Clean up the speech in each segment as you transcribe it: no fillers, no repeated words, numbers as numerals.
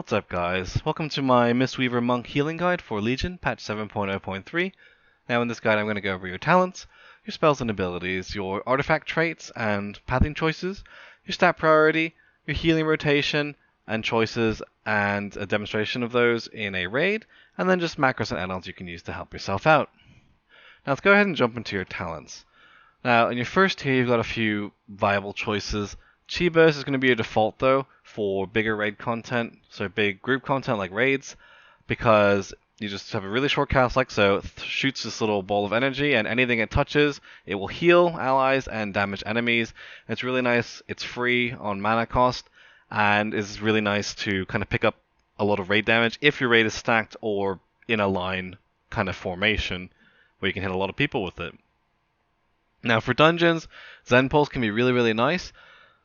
What's up guys, welcome to my Mistweaver Monk Healing Guide for Legion, patch 7.0.3. Now in this guide I'm going to go over your talents, your spells and abilities, your artifact traits and pathing choices, your stat priority, your healing rotation and choices and a demonstration of those in a raid, and then just macros and add-ons you can use to help yourself out. Now let's go ahead and jump into your talents. Now in your first tier you've got a few viable choices. Chi Burst is going to be your default though for bigger raid content, so big group content like raids, because you just have a really short cast like so, it shoots this little ball of energy and anything it touches, it will heal allies and damage enemies. It's really nice, it's free on mana cost, and is really nice to kind of pick up a lot of raid damage if your raid is stacked or in a line kind of formation where you can hit a lot of people with it. Now for dungeons, Zen Pulse can be really nice,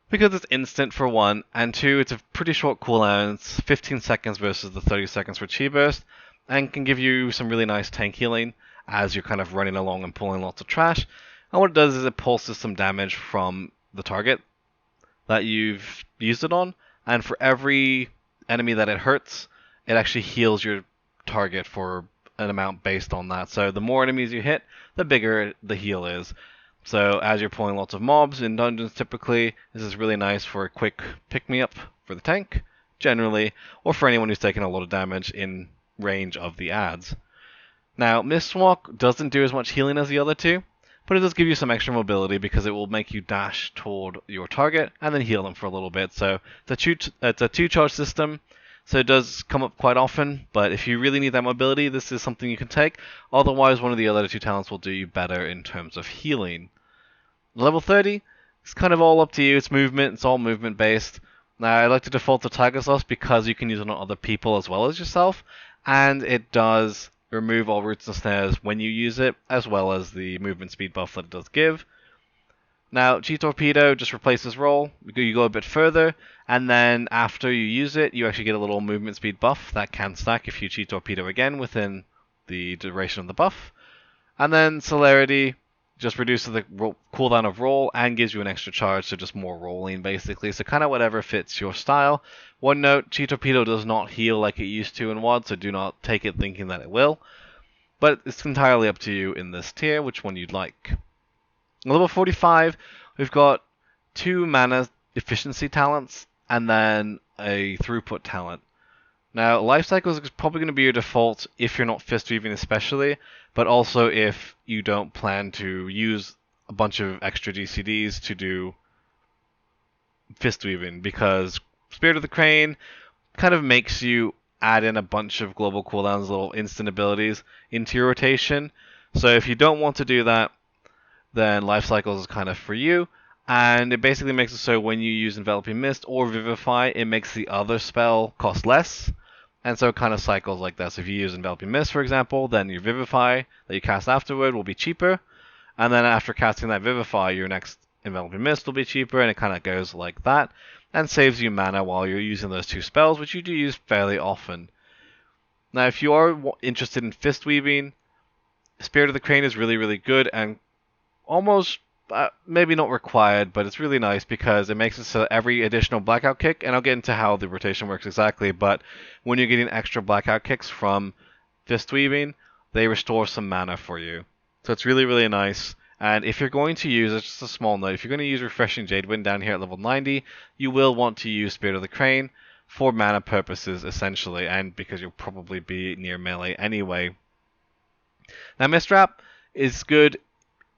because it's instant for one, and two, it's a pretty short cooldown. It's 15 seconds versus the 30 seconds for Chi Burst, and can give you some really nice tank healing as you're kind of running along and pulling lots of trash. And what it does is it pulses some damage from the target that you've used it on, and for every enemy that it hurts, it actually heals your target for an amount based on that. So the more enemies you hit, the bigger the heal is. So as you're pulling lots of mobs in dungeons typically, this is really nice for a quick pick-me-up for the tank, generally, or for anyone who's taking a lot of damage in range of the adds. Now, Mistwalk doesn't do as much healing as the other two, but it does give you some extra mobility because it will make you dash toward your target and then heal them for a little bit. So it's a two-charge system, so it does come up quite often, but if you really need that mobility, this is something you can take. Otherwise, one of the other two talents will do you better in terms of healing. Level 30, it's kind of all up to you. It's movement, it's all movement based. Now, I like to default to Tiger Sauce because you can use it on other people as well as yourself, and it does remove all roots and snares when you use it, as well as the movement speed buff that it does give. Now, Chi Torpedo just replaces roll. You go a bit further, and then after you use it, you actually get a little movement speed buff that can stack if you Chi Torpedo again within the duration of the buff. And then Celerity just reduces the cooldown of roll and gives you an extra charge, so just more rolling basically. So kind of whatever fits your style. One note, Chi Torpedo does not heal like it used to in WoD, so do not take it thinking that it will. But it's entirely up to you in this tier, which one you'd like. Level 45, we've got 2 mana efficiency talents and then a throughput talent. Now, Life Cycles is probably going to be your default if you're not Fistweaving especially, but also if you don't plan to use a bunch of extra DCDs to do Fistweaving, because Spirit of the Crane kind of makes you add in a bunch of global cooldowns, little instant abilities into your rotation. So if you don't want to do that, then Life Cycles is kind of for you. And it basically makes it so when you use Enveloping Mist or Vivify, it makes the other spell cost less. And so it kind of cycles like that. So if you use Enveloping Mist, for example, then your Vivify that you cast afterward will be cheaper. And then after casting that Vivify, your next Enveloping Mist will be cheaper, and it kind of goes like that. And saves you mana while you're using those two spells, which you do use fairly often. Now, if you are interested in Fistweaving, Spirit of the Crane is really good, and almost maybe not required, but it's really nice because it makes it so every additional blackout kick, and I'll get into how the rotation works exactly, but when you're getting extra blackout kicks from Fistweaving, they restore some mana for you. So it's really nice. And if you're going to use, it's just a small note, if you're going to use Refreshing Jade Wind down here at level 90, you will want to use Spirit of the Crane for mana purposes essentially, and because you'll probably be near melee anyway. Now Mistwrap is good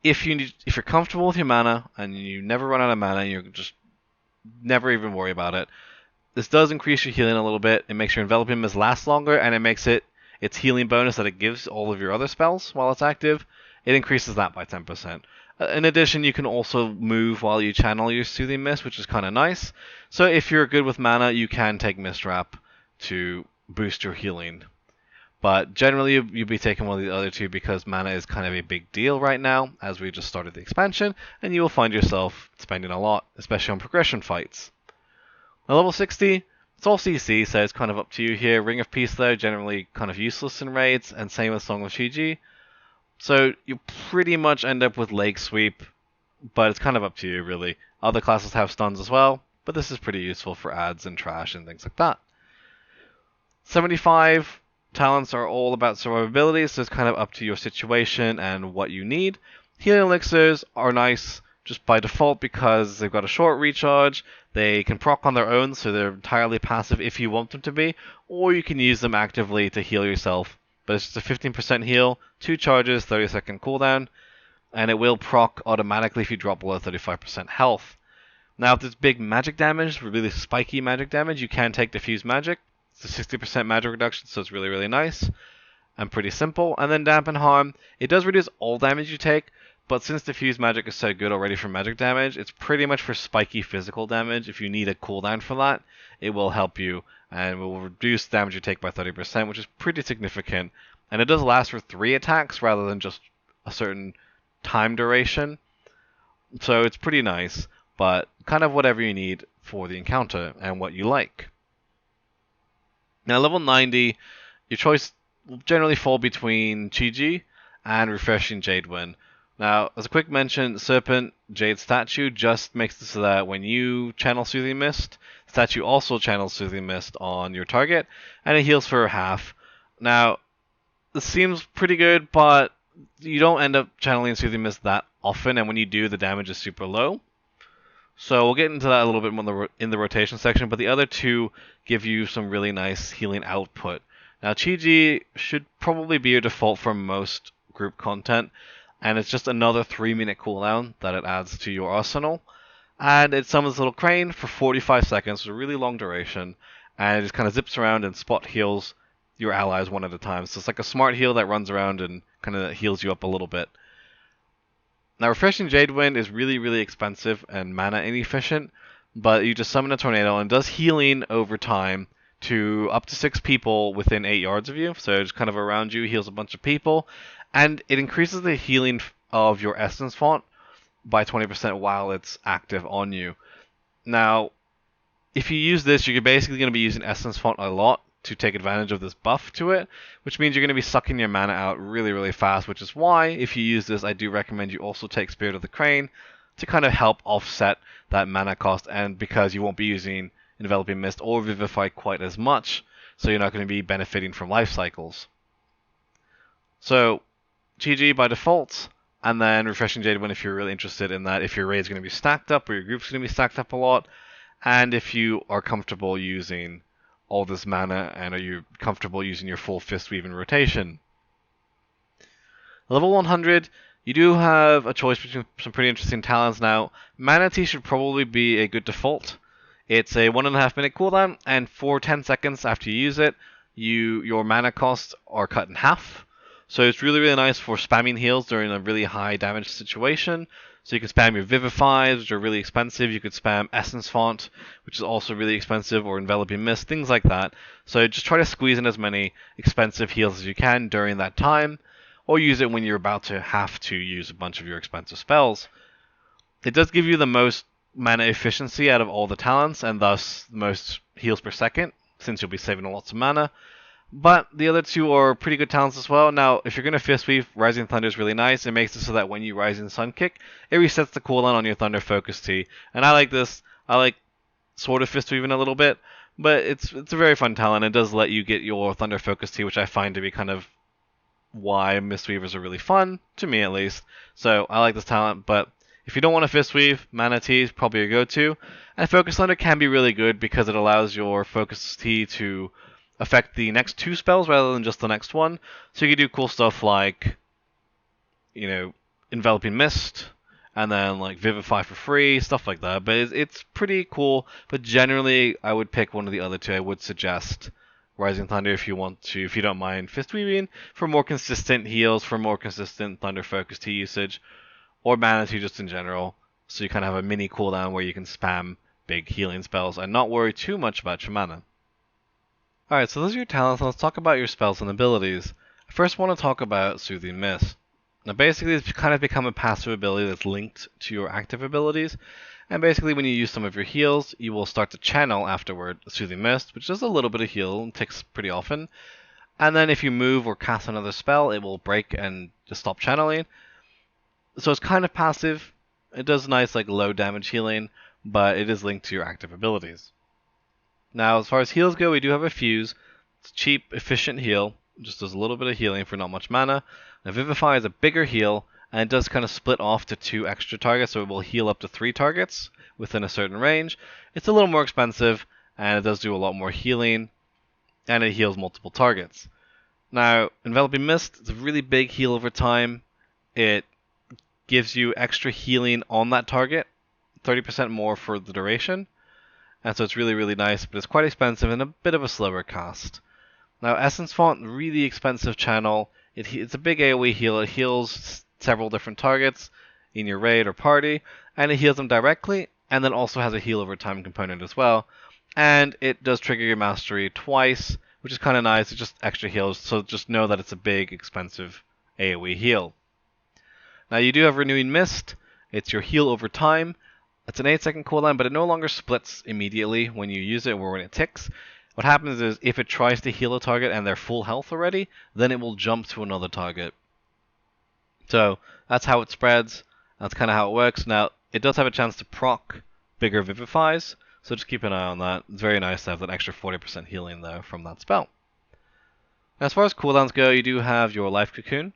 if you're comfortable with your mana and you never run out of mana, you just never even worry about it. This does increase your healing a little bit. It makes your Enveloping Mist last longer, and it makes its healing bonus that it gives all of your other spells while it's active, it increases that by 10%. In addition, you can also move while you channel your Soothing Mist, which is kind of nice. So if you're good with mana, you can take Mistwrap to boost your healing. But generally, you'll be taking one of the other two because mana is kind of a big deal right now, as we just started the expansion, and you will find yourself spending a lot, especially on progression fights. Now, level 60, it's all CC, so it's kind of up to you here. Ring of Peace, though, generally kind of useless in raids, and same with Song of Shiji. So you pretty much end up with Lake Sweep, but it's kind of up to you, really. Other classes have stuns as well, but this is pretty useful for adds and trash and things like that. 75 talents are all about survivability, so it's kind of up to your situation and what you need. Healing elixirs are nice just by default because they've got a short recharge, they can proc on their own, so they're entirely passive if you want them to be, or you can use them actively to heal yourself. But it's just a 15% heal, 2 charges, 30-second cooldown, and it will proc automatically if you drop below 35% health. Now, if there's big magic damage, really spiky magic damage, you can take diffuse magic. It's a 60% magic reduction, so it's really, really nice and pretty simple. And then dampen harm, it does reduce all damage you take, but since diffuse magic is so good already for magic damage, it's pretty much for spiky physical damage. If you need a cooldown for that, it will help you and will reduce damage you take by 30%, which is pretty significant. And it does last for 3 attacks rather than just a certain time duration. So it's pretty nice, but kind of whatever you need for the encounter and what you like. Now, level 90, your choice will generally fall between Chi and Refreshing Jade Wind. Now, as a quick mention, Serpent Jade Statue just makes it so that when you channel Soothing Mist, the statue also channels Soothing Mist on your target, and it heals for half. Now, this seems pretty good, but you don't end up channeling Soothing Mist that often, and when you do, the damage is super low. So we'll get into that a little bit more in the rotation section, but the other two give you some really nice healing output. Now, Chi should probably be your default for most group content, and it's just another 3-minute cooldown that it adds to your arsenal. And it summons Little Crane for 45 seconds, so a really long duration, and it just kind of zips around and spot heals your allies one at a time. So it's like a smart heal that runs around and kind of heals you up a little bit. Now, Refreshing Jade Wind is really, really expensive and mana inefficient, but you just summon a tornado and does healing over time to up to 6 people within 8 yards of you. So just kind of around you, heals a bunch of people, and it increases the healing of your essence font by 20% while it's active on you. Now, if you use this, you're basically going to be using essence font a lot to take advantage of this buff to it, which means you're going to be sucking your mana out really, really fast, which is why, if you use this, I do recommend you also take Spirit of the Crane to kind of help offset that mana cost, and because you won't be using Enveloping Mist or Vivify quite as much, so you're not going to be benefiting from life cycles. So, Chi by default, and then Refreshing Jade Wind if you're really interested in that, if your raid's going to be stacked up or your group's going to be stacked up a lot, and if you are comfortable using all this mana and are you comfortable using your full Fistweaving rotation. Level 100, you do have a choice between some pretty interesting talents now. Mana Tea should probably be a good default. It's a 1.5 minute cooldown, and for 10 seconds after you use it, your mana costs are cut in half. So it's really, really nice for spamming heals during a really high damage situation. So you can spam your Vivifies, which are really expensive. You could spam Essence Font, which is also really expensive, or Enveloping Mist, things like that. So just try to squeeze in as many expensive heals as you can during that time, or use it when you're about to have to use a bunch of your expensive spells. It does give you the most mana efficiency out of all the talents, and thus the most heals per second, since you'll be saving lots of mana. But the other two are pretty good talents as well. Now, if you're going to Fistweave, Rising Thunder is really nice. It makes it so that when you Rising Sun Kick, it resets the cooldown on your Thunder Focus Tea. And I like this. I like sort of Fistweaving a little bit, but it's a very fun talent. It does let you get your Thunder Focus Tea, which I find to be kind of why Mistweavers are really fun, to me at least. So I like this talent, but if you don't want to Fistweave, Mana Tea is probably your go-to. And Focus Thunder can be really good because it allows your Focus Tea to affect the next 2 spells rather than just the next one. So you can do cool stuff like, Enveloping Mist, and then like Vivify for free, stuff like that. But it's pretty cool. But generally, I would pick one of the other two. I would suggest Rising Thunder if you don't mind Fistweaving, for more consistent heals, for more consistent Thunder Focus Tea usage, or Mana Tea just in general. So you kind of have a mini cooldown where you can spam big healing spells and not worry too much about your mana. Alright, so those are your talents. Let's talk about your spells and abilities. I first want to talk about Soothing Mist. Now basically it's kind of become a passive ability that's linked to your active abilities, and basically when you use some of your heals, you will start to channel afterward Soothing Mist, which does a little bit of heal and ticks pretty often. And then if you move or cast another spell, it will break and just stop channeling. So it's kind of passive. It does nice like low damage healing, but it is linked to your active abilities. Now, as far as heals go, we do have a fuse. It's a cheap, efficient heal. Just does a little bit of healing for not much mana. Now Vivify is a bigger heal, and it does kind of split off to 2 extra targets, so it will heal up to 3 targets within a certain range. It's a little more expensive, and it does do a lot more healing, and it heals multiple targets. Now, Enveloping Mist is a really big heal over time. It gives you extra healing on that target, 30% more for the duration, and so it's really, really nice, but it's quite expensive and a bit of a slower cast. Now, Essence Font, really expensive channel. It's a big AoE heal. It heals several different targets in your raid or party, and it heals them directly, and then also has a heal over time component as well. And it does trigger your mastery twice, which is kind of nice. It's just extra heals, so just know that it's a big, expensive AoE heal. Now, you do have Renewing Mist. It's your heal over time. It's an 8-second cooldown, but it no longer splits immediately when you use it or when it ticks. What happens is if it tries to heal a target and they're full health already, then it will jump to another target. So that's how it spreads. That's kind of how it works. Now, it does have a chance to proc bigger Vivifies, so just keep an eye on that. It's very nice to have that extra 40% healing though from that spell. Now, as far as cooldowns go, you do have your Life Cocoon.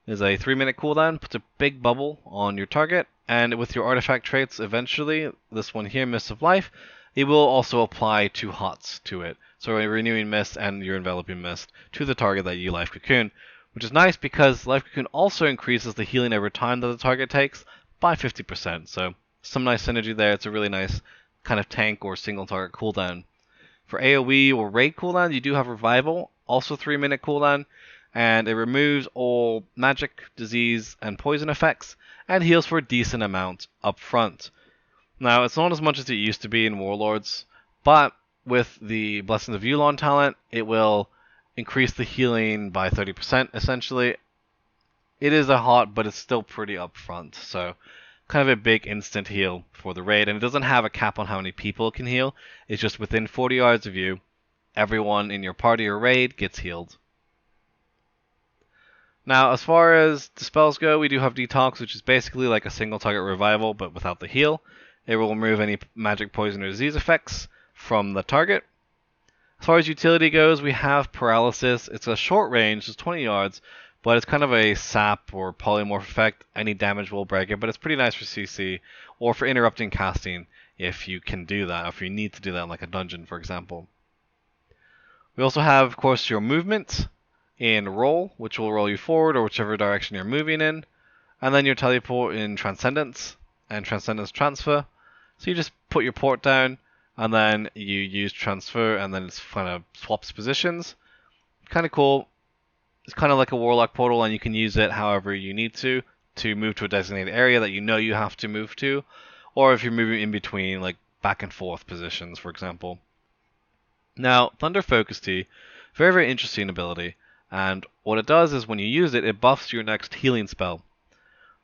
There's a 3-minute cooldown, puts a big bubble on your target, and with your artifact traits eventually, this one here, Mist of Life, it will also apply 2 hots to it. So a Renewing Mist and your Enveloping Mist to the target that you Life Cocoon, which is nice because Life Cocoon also increases the healing over time that the target takes by 50%. So some nice synergy there. It's a really nice kind of tank or single target cooldown. For AoE or raid cooldown, you do have Revival, also 3-minute cooldown, and it removes all magic, disease, and poison effects, and heals for a decent amount up front. Now, it's not as much as it used to be in Warlords, but with the Blessings of Yulon talent, it will increase the healing by 30% essentially. It is a hot, but it's still pretty upfront, so kind of a big instant heal for the raid, and it doesn't have a cap on how many people it can heal. It's just within 40 yards of you, everyone in your party or raid gets healed. Now, as far as the spells go, we do have Detox, which is basically like a single target revival, but without the heal. It will remove any magic, poison, or disease effects from the target. As far as utility goes, we have Paralysis. It's a short range, it's 20 yards, but it's kind of a sap or polymorph effect. Any damage will break it, but it's pretty nice for CC or for interrupting casting if you can do that, if you need to do that in like a dungeon, for example. We also have, of course, your movement in Roll, which will roll you forward or whichever direction you're moving in, and then your teleport in Transcendence and Transcendence Transfer. So you just put your port down, and then you use Transfer, and then it kind of swaps positions. Kind of cool. It's kind of like a Warlock portal, and you can use it however you need to move to a designated area that you know you have to move to, or if you're moving in between, like back and forth positions, for example. Now, Thunder Focus Tea, very, very interesting ability, and what it does is when you use it, it buffs your next healing spell.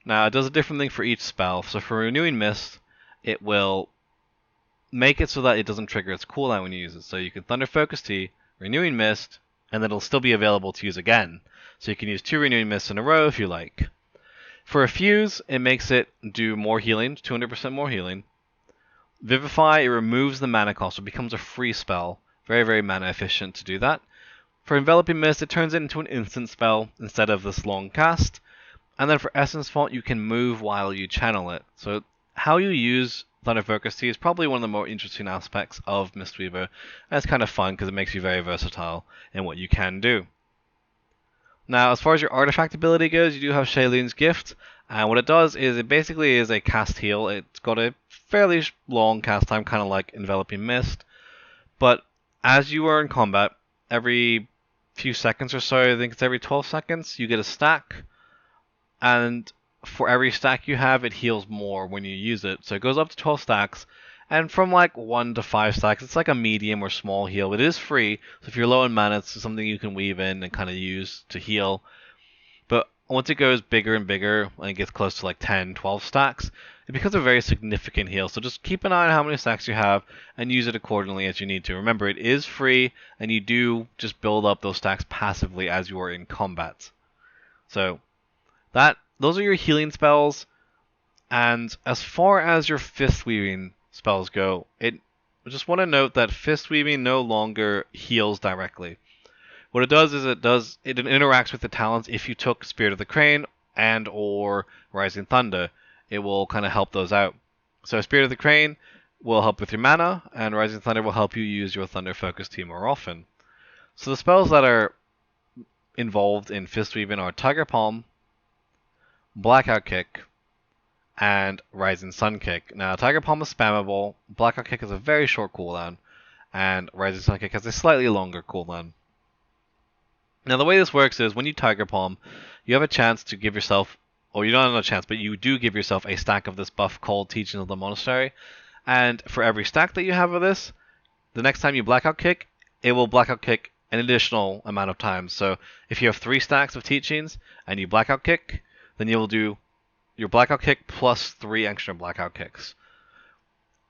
Now, it does a different thing for each spell. So for Renewing Mist, it will make it so that it doesn't trigger its cooldown when you use it. So you can Thunder Focus Tea, Renewing Mist, and then it'll still be available to use again. So you can use 2 Renewing Mists in a row if you like. For a Fuse, it makes it do more healing, 200% more healing. Vivify, it removes the mana cost, so it becomes a free spell. Very, very mana efficient to do that. For Enveloping Mist, it turns it into an instant spell instead of this long cast. And then for Essence Font, you can move while you channel it. So how you use Thunder Focus Tea is probably one of the more interesting aspects of Mistweaver. And it's kind of fun because it makes you very versatile in what you can do. Now, as far as your artifact ability goes, you do have Shailin's Gift. And what it does is it basically is a cast heal. It's got a fairly long cast time, kind of like Enveloping Mist. But as you are in combat, every few seconds or so, I think it's every 12 seconds, you get a stack. And for every stack you have, it heals more when you use it. So it goes up to 12 stacks. And from like 1 to 5 stacks, it's like a medium or small heal. It is free, so if you're low in mana, it's something you can weave in and kind of use to heal. But once it goes bigger and bigger, and it gets close to like 10, 12 stacks, it becomes a very significant heal. So just keep an eye on how many stacks you have and use it accordingly as you need to. Remember, it is free, and you do just build up those stacks passively as you are in combat. So those are your healing spells. And as far as your Fistweaving spells go, I just want to note that Fistweaving no longer heals directly. What it does is it interacts with the talents if you took Spirit of the Crane and or Rising Thunder. It will kind of help those out. So Spirit of the Crane will help with your mana, and Rising Thunder will help you use your Thunder Focus Tea more often. So the spells that are involved in Fistweaving are Tiger Palm, Blackout Kick, and Rising Sun Kick. Now, Tiger Palm is spammable, Blackout Kick has a very short cooldown, and Rising Sun Kick has a slightly longer cooldown. Now, the way this works is when you Tiger Palm, you have a chance to give yourself, or you don't have a chance, but you do give yourself a stack of this buff called Teachings of the Monastery, and for every stack that you have of this, the next time you Blackout Kick, it will Blackout Kick an additional amount of times. So if you have 3 stacks of Teachings and you Blackout Kick, then you will do your Blackout Kick plus 3 extra Blackout Kicks.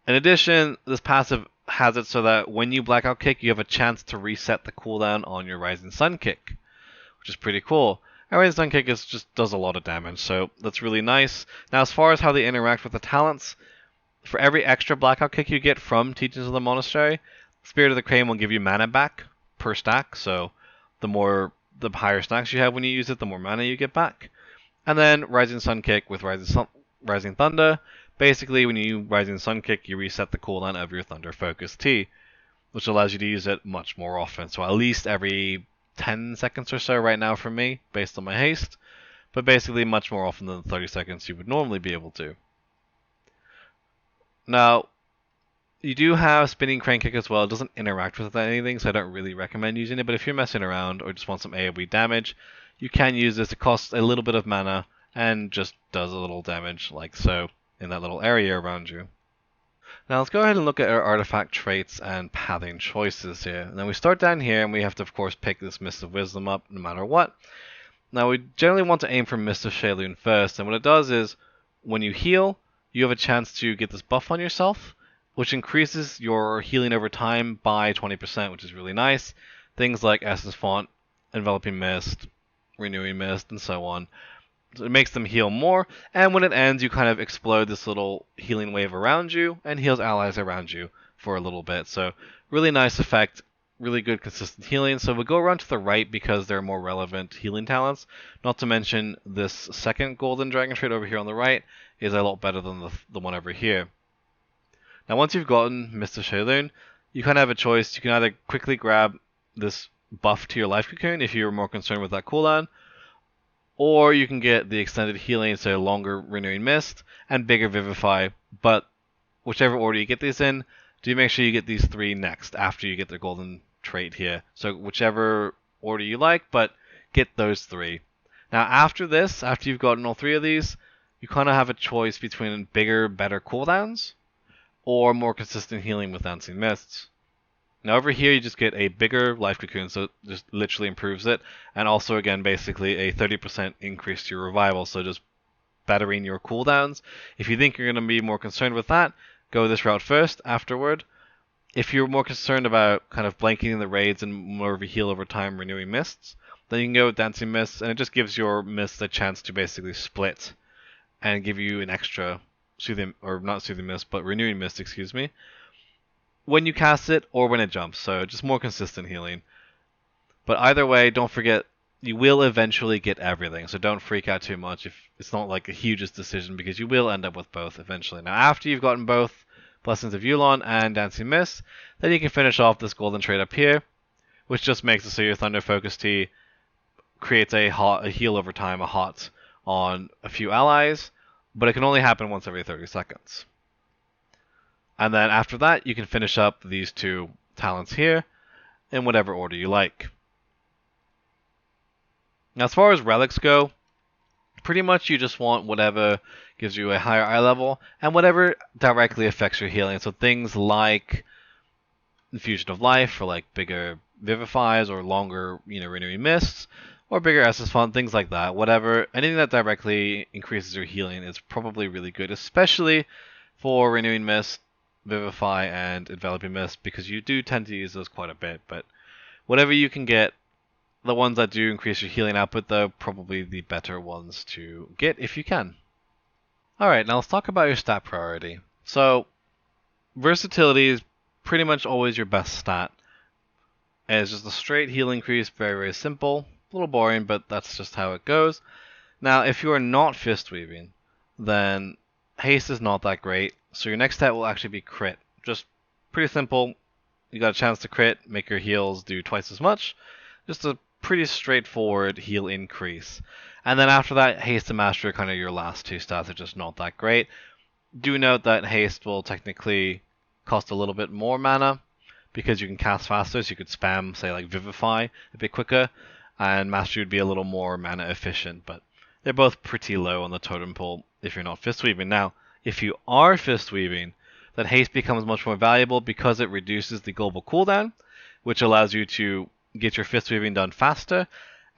In addition, this passive has it so that when you Blackout Kick, you have a chance to reset the cooldown on your Rising Sun Kick, which is pretty cool. And Rising Sun Kick just does a lot of damage, so that's really nice. Now, as far as how they interact with the talents, for every extra Blackout Kick you get from Teachings of the Monastery, Spirit of the Crane will give you mana back per stack, so the higher stacks you have when you use it, the more mana you get back. And then Rising Sun Kick with Rising Thunder, basically when you Rising Sun Kick, you reset the cooldown of your Thunder Focus Tea, which allows you to use it much more often, so at least every 10 seconds or so right now for me, based on my haste, but basically much more often than the 30 seconds you would normally be able to. Now, you do have Spinning Crane Kick as well. It doesn't interact with anything, so I don't really recommend using it. But if you're messing around or just want some AoE damage, you can use this. It costs a little bit of mana and just does a little damage, like so, in that little area around you. Now let's go ahead and look at our artifact traits and pathing choices here. Now we start down here, and we have to, of course, pick this Mist of Wisdom up no matter what. Now we generally want to aim for Mist of Sheilun first, and what it does is, when you heal, you have a chance to get this buff on yourself, which increases your healing over time by 20%, which is really nice. Things like Essence Font, Enveloping Mist, Renewing Mist, and so on. So it makes them heal more, and when it ends, you kind of explode this little healing wave around you, and heals allies around you for a little bit. So really nice effect, really good consistent healing. So we'll go around to the right because there are more relevant healing talents. Not to mention this second golden dragon trait over here on the right is a lot better than the one over here. Now, once you've gotten Mist of Sheilun, you kind of have a choice. You can either quickly grab this buff to your life cocoon if you're more concerned with that cooldown, or you can get the extended healing, so longer Renewing Mist and bigger Vivify. But whichever order you get these in, do make sure you get these 3 next after you get the golden trait here. So whichever order you like, but get those 3. Now, after this, after you've gotten all 3 of these, you kind of have a choice between bigger, better cooldowns or more consistent healing with Dancing Mists. Now over here you just get a bigger life cocoon, so it just literally improves it, and also again basically a 30% increase to your revival, so just bettering your cooldowns. If you think you're going to be more concerned with that, go this route first, afterward. If you're more concerned about kind of blanking the raids and more of a heal over time Renewing Mists, then you can go with Dancing Mists, and it just gives your mists a chance to basically split and give you an extra Soothing, or not Soothing Mist, but Renewing Mist, excuse me, when you cast it or when it jumps, so just more consistent healing. But either way, don't forget, you will eventually get everything, so don't freak out too much if it's not like the hugest decision, because you will end up with both eventually. Now, after you've gotten both Blessings of Yulon and Dancing Mist, then you can finish off this golden trait up here, which just makes it so your Thunder Focus Tea creates a heal over time, a hot, on a few allies, but it can only happen once every 30 seconds. And then after that, you can finish up these 2 talents here in whatever order you like. Now, as far as relics go, pretty much you just want whatever gives you a higher eye level and whatever directly affects your healing. So things like Infusion of Life for like bigger Vivifies or longer, Renewing Mists, or bigger Essence Font, things like that. Whatever, anything that directly increases your healing is probably really good, especially for Renewing Mist, Vivify, and Enveloping Mist, because you do tend to use those quite a bit. But whatever you can get, the ones that do increase your healing output, though, probably the better ones to get if you can. Alright, now let's talk about your stat priority. So, versatility is pretty much always your best stat. And it's just a straight heal increase, very, very simple. A little boring, but that's just how it goes. Now, if you are not Fistweaving, then haste is not that great. So your next stat will actually be crit. Just pretty simple. You got a chance to crit, make your heals do twice as much. Just a pretty straightforward heal increase. And then after that, haste and mastery are kind of your last two stats. Are just not that great. Do note that haste will technically cost a little bit more mana because you can cast faster, so you could spam, say, like Vivify a bit quicker, and mastery would be a little more mana efficient, but they're both pretty low on the totem pole if you're not Fistweaving. Now, if you are Fistweaving, then haste becomes much more valuable because it reduces the global cooldown, which allows you to get your Fistweaving done faster,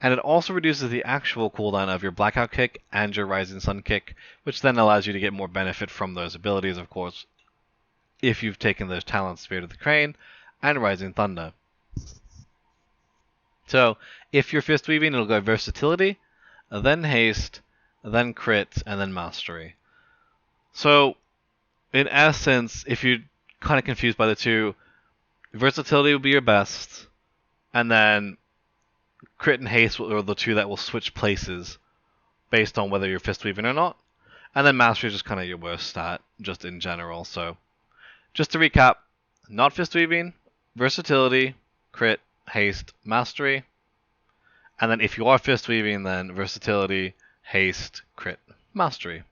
and it also reduces the actual cooldown of your Blackout Kick and your Rising Sun Kick, which then allows you to get more benefit from those abilities, of course, if you've taken those talents, Spirit of the Crane and Rising Thunder. So, if you're Fistweaving, it'll go Versatility, then Haste, then Crit, and then Mastery. So, in essence, if you're kind of confused by the two, Versatility will be your best, and then Crit and Haste are the two that will switch places based on whether you're Fistweaving or not. And then Mastery is just kind of your worst stat, just in general. So, just to recap, not Fistweaving, Versatility, Crit, Haste, Mastery. And then if you are Fistweaving, then Versatility, Haste, Crit, Mastery.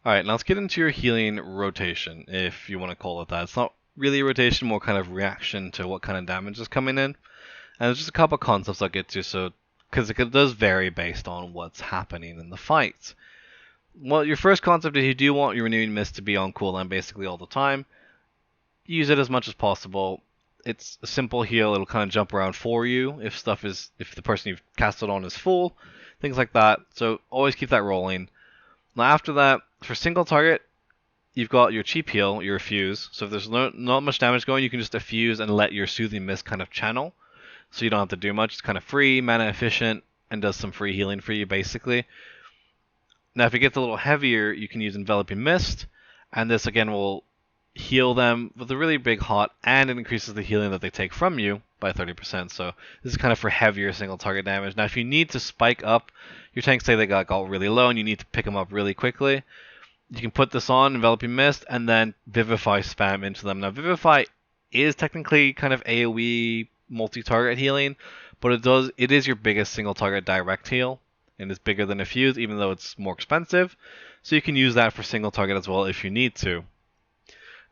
Alright, now let's get into your healing rotation, if you want to call it that. It's not really a rotation, more kind of reaction to what kind of damage is coming in. And there's just a couple concepts I'll get to, so because it does vary based on what's happening in the fights. Well, your first concept is you do want your Renewing Mist to be on cooldown basically all the time. Use it as much as possible. It's a simple heal, it'll kind of jump around for you if the person you've cast it on is full, things like that. So always keep that rolling. Now after that, for single target, you've got your cheap heal, your Effuse. So if there's not much damage going, you can just Effuse and let your Soothing Mist kind of channel. So you don't have to do much. It's kind of free, mana efficient, and does some free healing for you basically. Now if it gets a little heavier, you can use Enveloping Mist, and this again will heal them with a really big hot, and it increases the healing that they take from you by 30%. So this is kind of for heavier single target damage. Now if you need to spike up your tank, say they got really low and you need to pick them up really quickly, you can put this on, Enveloping Mist, and then Vivify spam into them. Now Vivify is technically kind of AoE multi-target healing, but it is your biggest single target direct heal, and it's bigger than Effuse, even though it's more expensive. So you can use that for single target as well if you need to.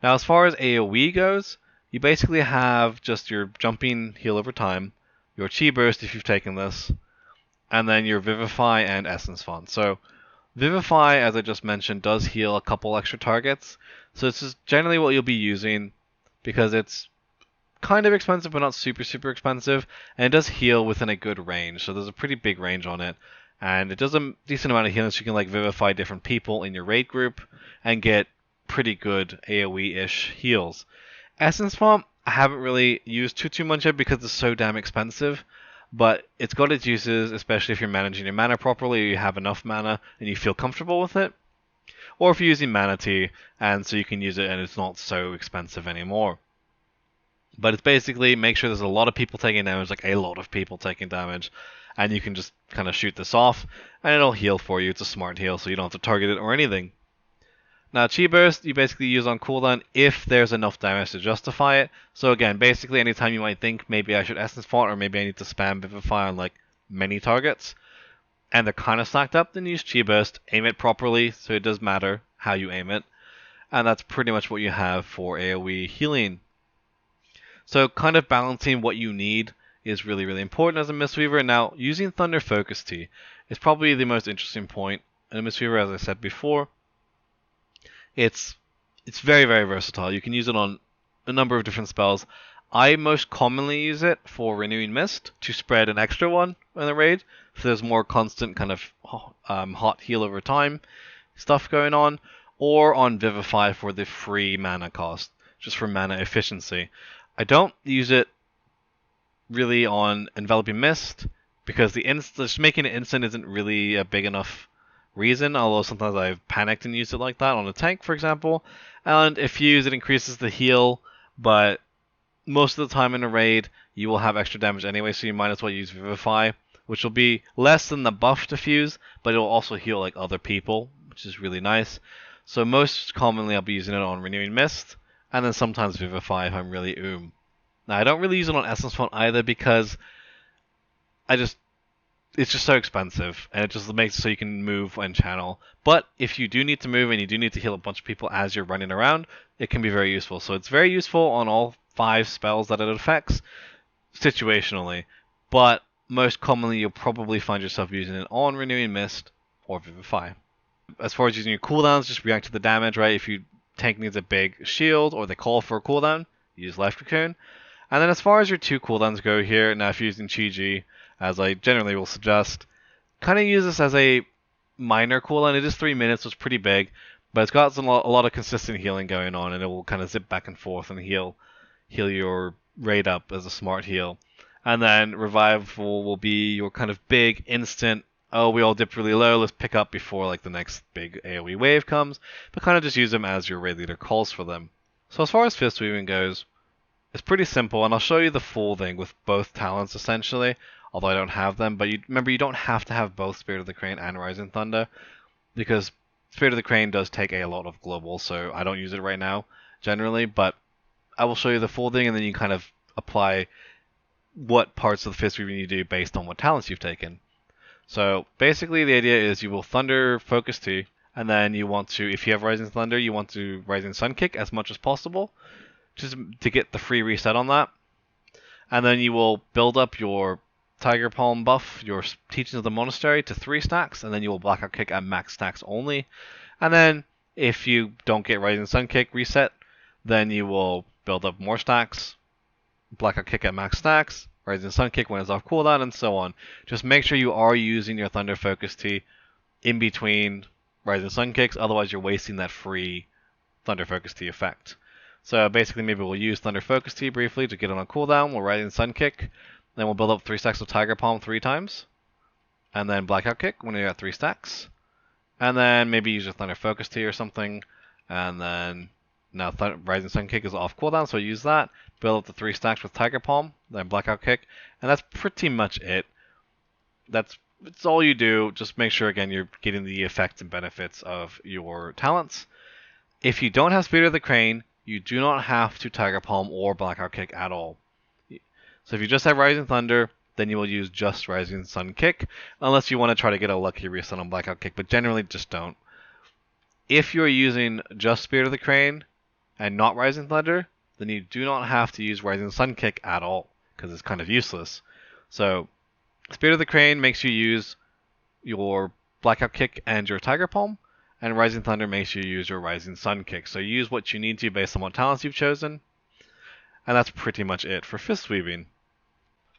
Now as far as AoE goes, you basically have just your jumping heal over time, your Chi Burst if you've taken this, and then your Vivify and Essence Font. So Vivify, as I just mentioned, does heal a couple extra targets, so this is generally what you'll be using because it's kind of expensive but not super expensive, and it does heal within a good range, so there's a pretty big range on it, and it does a decent amount of healing, so you can like Vivify different people in your raid group and get pretty good AoE-ish heals. Essence Font I haven't really used too much yet because it's so damn expensive, but it's got its uses, especially if you're managing your mana properly, or you have enough mana and you feel comfortable with it, or if you're using Mana Tea, and so you can use it and it's not so expensive anymore. But it's basically make sure there's a lot of people taking damage, like a lot of people taking damage, and you can just kind of shoot this off, and it'll heal for you. It's a smart heal, so you don't have to target it or anything. Now, Chi Burst, you basically use on cooldown if there's enough damage to justify it. So again, basically anytime you might think, maybe I should Essence Font, or maybe I need to spam Vivify on like many targets, and they're kind of stacked up, then use Chi Burst, aim it properly, so it does matter how you aim it. And that's pretty much what you have for AoE healing. So kind of balancing what you need is really important as a Mistweaver. Now, using Thunder Focus Tea is probably the most interesting point in a Mistweaver, as I said before. It's very versatile. You can use it on a number of different spells. I most commonly use it for Renewing Mist to spread an extra one in the raid, so there's more constant kind of hot heal over time stuff going on, or on Vivify for the free mana cost, just for mana efficiency. I don't use it really on Enveloping Mist because just making it instant isn't really a big enough reason, although sometimes I've panicked and used it like that on a tank, for example. And Effuse, it increases the heal, but most of the time in a raid, you will have extra damage anyway, so you might as well use Vivify, which will be less than the buff diffuse, but it will also heal like other people, which is really nice. So most commonly I'll be using it on Renewing Mist, and then sometimes Vivify if I'm really Now I don't really use it on Essence Font either because it's just so expensive, and it just makes it so you can move and channel. But if you do need to move and you do need to heal a bunch of people as you're running around, it can be very useful. So it's very useful on all 5 spells that it affects, situationally. But most commonly, you'll probably find yourself using it on Renewing Mist or Vivify. As far as using your cooldowns, just react to the damage, right? If your tank needs a big shield or they call for a cooldown, use Life Cocoon. And then as far as your 2 cooldowns go here, now if you're using Chi-Ji, as I generally will suggest, kind of use this as a minor cooldown. It is 3 minutes, so it's pretty big, but it's got a lot of consistent healing going on, and it will kind of zip back and forth and heal your raid up as a smart heal. And then Revival will be your kind of big, instant, oh, we all dipped really low, let's pick up before like the next big AoE wave comes, but kind of just use them as your raid leader calls for them. So as far as Fistweaving goes, it's pretty simple, and I'll show you the full thing with both talents essentially, although I don't have them. But remember, you don't have to have both Spirit of the Crane and Rising Thunder, because Spirit of the Crane does take a lot of global, so I don't use it right now generally, but I will show you the full thing, and then you kind of apply what parts of the Fistweaving you do based on what talents you've taken. So basically the idea is you will Thunder Focus Tea, and then you want to, if you have Rising Thunder, you want to Rising Sun Kick as much as possible, just to get the free reset on that. And then you will build up your Tiger Palm buff, your Teachings of the Monastery, to 3 stacks, and then you will Blackout Kick at max stacks only. And then if you don't get Rising Sun Kick reset, then you will build up more stacks, Blackout Kick at max stacks, Rising Sun Kick when it's off cooldown, and so on. Just make sure you are using your Thunder Focus Tea in between Rising Sun Kicks, otherwise you're wasting that free Thunder Focus Tea effect. So basically maybe we'll use Thunder Focus Tea briefly to get on a cooldown, we'll Rising Sun Kick, then we'll build up 3 stacks of Tiger Palm 3 times, and then Blackout Kick when you're at 3 stacks, and then maybe use your Thunder Focus Tea or something, and then now Rising Sun Kick is off cooldown, so use that, build up the 3 stacks with Tiger Palm, then Blackout Kick, and that's pretty much it. It's all you do. Just make sure again you're getting the effects and benefits of your talents. If you don't have Spirit of the Crane, you do not have to Tiger Palm or Blackout Kick at all. So if you just have Rising Thunder, then you will use just Rising Sun Kick, unless you want to try to get a lucky reset on Blackout Kick, but generally just don't. If you're using just Spirit of the Crane and not Rising Thunder, then you do not have to use Rising Sun Kick at all, because it's kind of useless. So Spirit of the Crane makes you use your Blackout Kick and your Tiger Palm, and Rising Thunder makes you use your Rising Sun Kick. So use what you need to based on what talents you've chosen, and that's pretty much it for Fistweaving.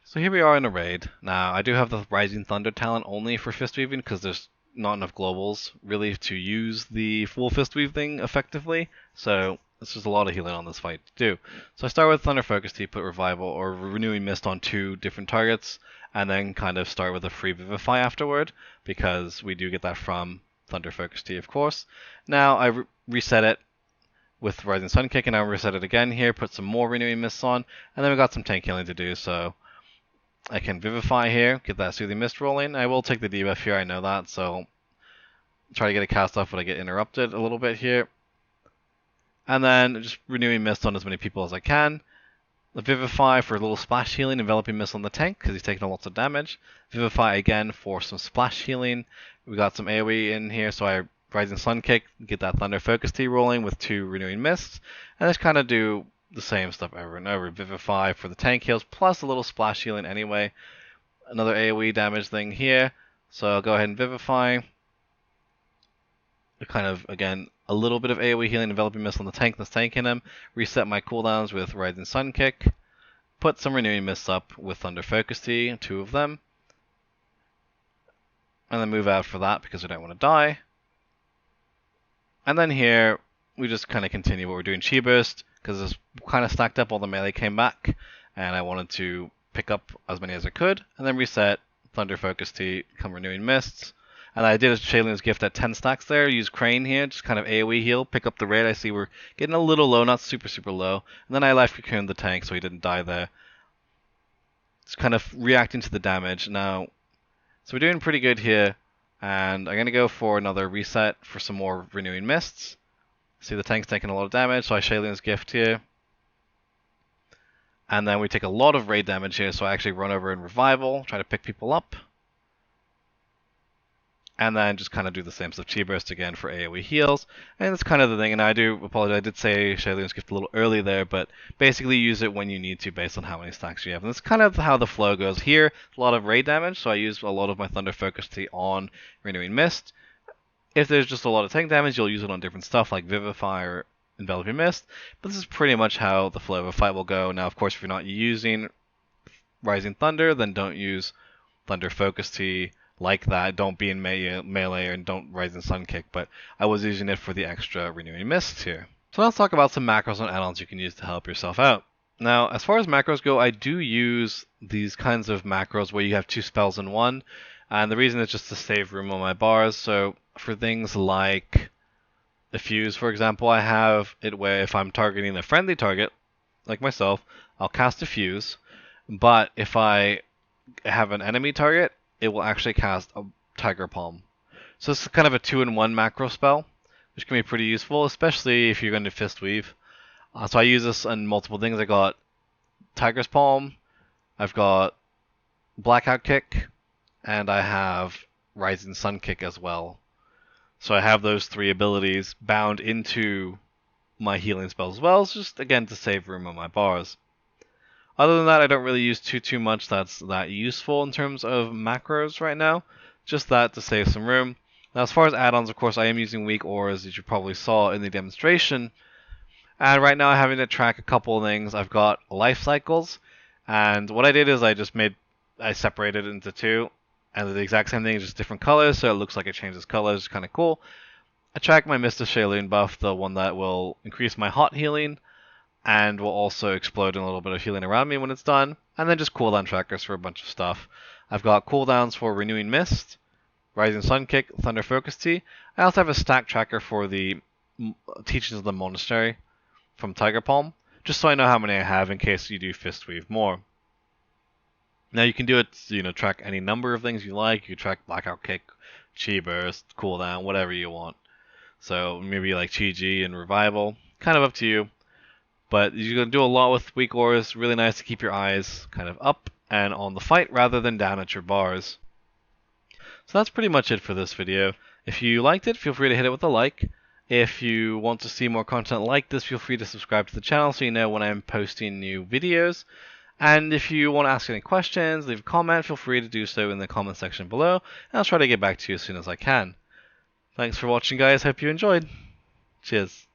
So here we are in a raid. Now, I do have the Rising Thunder talent only for Fistweaving because there's not enough globals really to use the full Fistweave thing effectively, so it's just a lot of healing on this fight to do. So I start with Thunder Focus Tea, put Revival or Renewing Mist on 2 different targets, and then kind of start with a free Vivify afterward, because we do get that from Thunder Focus Tea, of course. Now I reset it with Rising Sun Kick, and I'll reset it again here, put some more Renewing Mists on, and then we got some tank healing to do, so I can Vivify here, get that Soothing Mist rolling. I will take the debuff here, I know that, so try to get a cast off when I get interrupted a little bit here. And then just Renewing Mist on as many people as I can. The Vivify for a little splash healing, Enveloping Mist on the tank because he's taking lots of damage. Vivify again for some splash healing. We got some AoE in here, so I Rising Sun Kick, get that Thunder Focus Tea rolling with 2 Renewing Mists. And just kind of do the same stuff over and over. Vivify for the tank heals, plus a little splash healing anyway. Another AoE damage thing here. So I'll go ahead and Vivify. Kind of, again, a little bit of AoE healing, Enveloping Mist on the tank that's tanking him. Reset my cooldowns with Rising Sun Kick. Put some Renewing Mists up with Thunder Focus Tea, 2 of them. And then move out for that because I don't want to die. And then here, we just kind of continue what we're doing. Chi Burst, because it's kind of stacked up, all the melee came back, and I wanted to pick up as many as I could, and then reset, Thunder Focus Tea, come Renewing Mists, And I did a Shaylin's Gift at 10 stacks there. Use Crane here, just kind of AoE heal. Pick up the raid. I see we're getting a little low, not super low. And then I life cocooned the tank so he didn't die there. Just kind of reacting to the damage. Now, so we're doing pretty good here. And I'm going to go for another reset for some more Renewing Mists. See the tank's taking a lot of damage, so I Shaylin's Gift here. And then we take a lot of raid damage here, so I actually run over in Revival, try to pick people up. And then just kind of do the same stuff, Chi Burst again for AoE heals. And that's kind of the thing, and I do apologize, I did say Shaylin's Gift a little early there, but basically use it when you need to based on how many stacks you have. And that's kind of how the flow goes here. A lot of raid damage, so I use a lot of my Thunder Focus Tea on Renewing Mist. If there's just a lot of tank damage, you'll use it on different stuff like Vivify or Enveloping Mist. But this is pretty much how the flow of a fight will go. Now, of course, if you're not using Rising Thunder, then don't use Thunder Focus Tea like that. Don't be in melee and don't Rising Sun Kick, but I was using it for the extra Renewing Mist here. So let's talk about some macros and add-ons you can use to help yourself out. Now, as far as macros go, I do use these kinds of macros where you have 2 spells in one, and the reason is just to save room on my bars. So for things like the Fuse, for example, I have it where if I'm targeting a friendly target, like myself, I'll cast a Fuse, but if I have an enemy target, it will actually cast a Tiger Palm. So this is kind of a 2-in-1 macro spell, which can be pretty useful, especially if you're going to Fistweave. So I use this on multiple things. I got Tiger's Palm, I've got Blackout Kick, and I have Rising Sun Kick as well. So I have those 3 abilities bound into my healing spells as well, so just again to save room on my bars. Other than that, I don't really use too much that's that useful in terms of macros right now. Just that to save some room. Now, as far as add-ons, of course, I am using weak auras, as you probably saw in the demonstration. And right now I'm having to track a couple of things. I've got life cycles, and what I did is I separated it into 2, and they're the exact same thing, just different colors, so it looks like it changes colors. It's kind of cool. I track my Mr. Shayloon buff, the one that will increase my hot healing, and will also explode in a little bit of healing around me when it's done, and then just cooldown trackers for a bunch of stuff. I've got cooldowns for Renewing Mist, Rising Sun Kick, Thunder Focus Tea. I also have a stack tracker for the Teachings of the Monastery from Tiger Palm, just so I know how many I have in case you do Fistweave more. Now you can do it, track any number of things you like. You track Blackout Kick, Chi Burst, cooldown, whatever you want. So maybe like Chi G and Revival, kind of up to you. But you're going to do a lot with weak auras. Really nice to keep your eyes kind of up and on the fight rather than down at your bars. So that's pretty much it for this video. If you liked it, feel free to hit it with a like. If you want to see more content like this, feel free to subscribe to the channel so you know when I'm posting new videos. And if you want to ask any questions, leave a comment, feel free to do so in the comment section below, and I'll try to get back to you as soon as I can. Thanks for watching, guys. Hope you enjoyed. Cheers.